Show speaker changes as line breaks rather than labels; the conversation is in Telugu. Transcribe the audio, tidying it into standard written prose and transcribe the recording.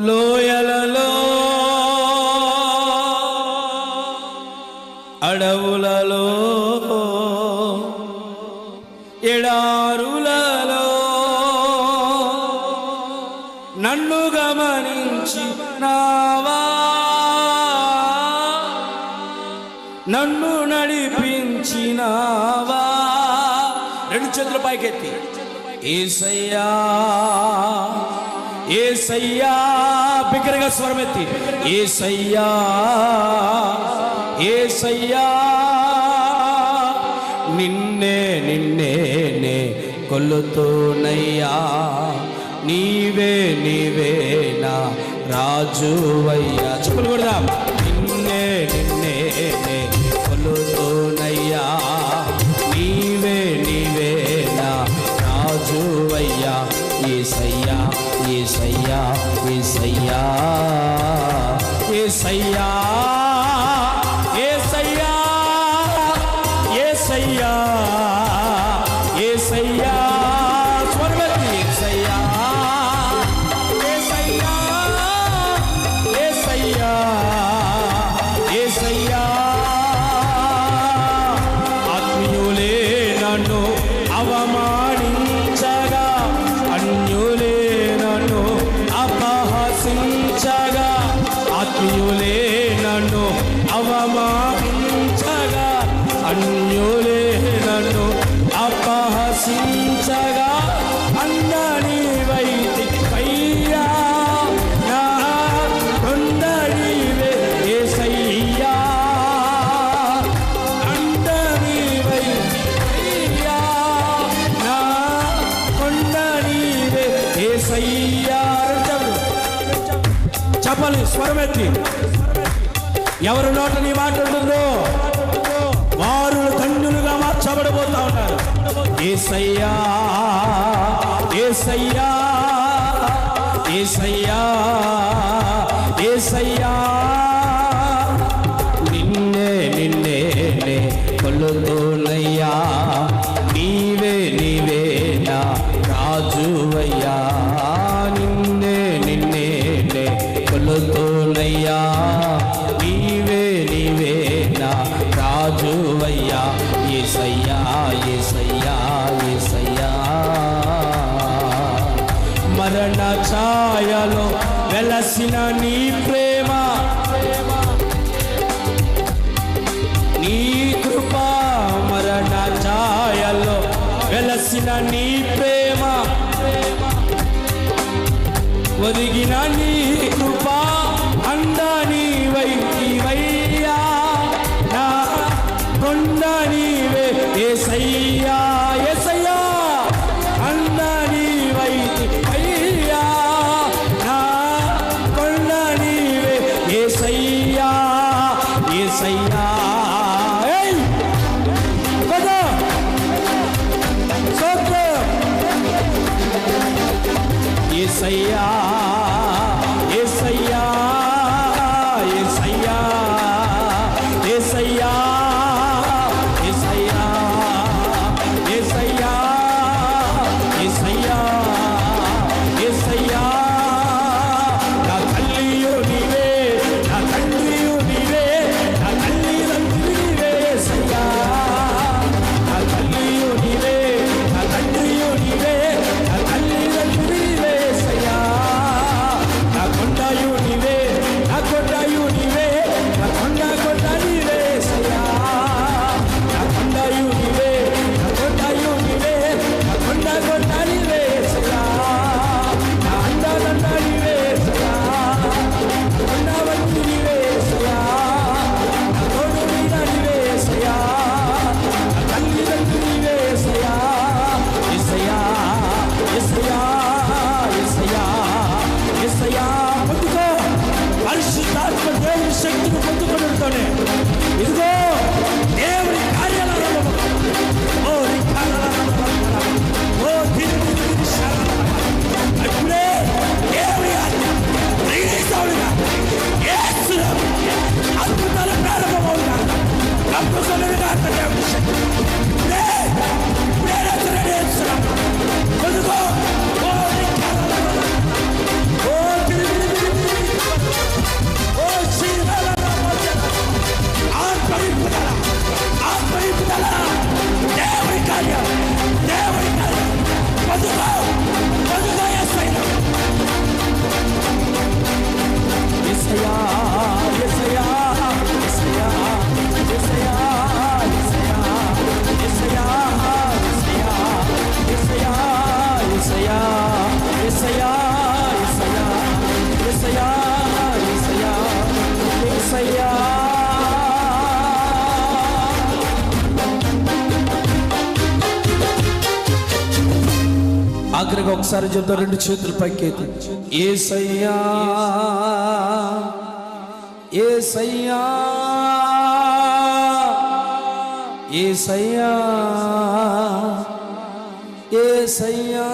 లోయలలో అడవులలో ఎడారులలో నన్ను గమనించి నావా నన్ను నడిపించినావా. రెండు చేతుల పైకెత్తి యేసయ్యా యేసయ్యా బిగ్గరగా స్వరమెత్తి యేసయ్యా యేసయ్యా నిన్నే నిన్నే నే కొలుతూనయ్యా నీవే నీవే నా రాజువయ్యా. చెప్పులు కొడదాం. నిన్నే నిన్నే నే కొలుతూనయ్యా నీవే నీవే నా రాజువయ్యా. యేసయ్యా యేసయ్యా యేసయ్యా యేసయ్యా యేసయ్యా యేసయ్యా యేసయ్యా స్వర్గతి యేసయ్యా యేసయ్యా యేసయ్యా యేసయ్యా. ఆత్మీయులే నన్ను అవమానించగా అన్యులే నన్ను అపహసించగా ఆత్మీయులే నన్ను అవమానించగా అన్యులే నన్ను అపహసించగా అందరి వైతి పయ్యా నా కొందరివే యేసయ్యా అందరి వైతి పయ్యా నా కొందరివే యేసయ్యా. చెప్పాలి స్వరమెత్తి. ఎవరి నోట నీ మాట ఉంటుందో వారు ధన్యులుగా మార్చబడిపోతా ఉంటారు. యేసయ్యా యేసయ్యా యేసయ్యా యేసయ్యా నిన్నే నిన్నే నే కొలుతూనయ్యా నీవే నీవే నా రాజువయ్యా. నిన్నే నిన్నే నే కొలుతూనయ్యా నీవే నీవే నా రాజువయ్యా. యేసయ్యా యేసయ్యా యేసయ్యా. మరణ ఛాయలో వెలసిన నీ ప్రేమ నీ కృప మరణ ఛాయలో వెలసిన నీ ప్రేమ ఒదిగిన నీ కృప అందని వైవయ్యా నా కొండ నీవే యేసయ్యా యేసయ్యా అందని వైవయ్యా నా కొండ నీవే యేసయ్యా యేసయ్యా. యేసయ్యా యేసయ్యా యేసయ్యా యేసయ్యా యేసయ్యా యేసయ్యా యేసయ్యా యేసయ్యా. నా తల్లియు నీవే నా తండ్రియు నీవే నా తల్లిదండ్రులు నీవే యేసయ్యా. నా తల్లియు నీవే నా తండ్రియు నీవే నా తల్లిదండ్రులు నీవే యేసయ్యా. యేసయ్యా యేసయ్యా యేసయ్యా యేసయ్యా యేసయ్యా. ఆఖరిగా ఒకసారి చెప్తా, రెండు చేతులు పైకెత్తి యేసయ్యా యేసయ్యా యేసయ్యా యేసయ్యా.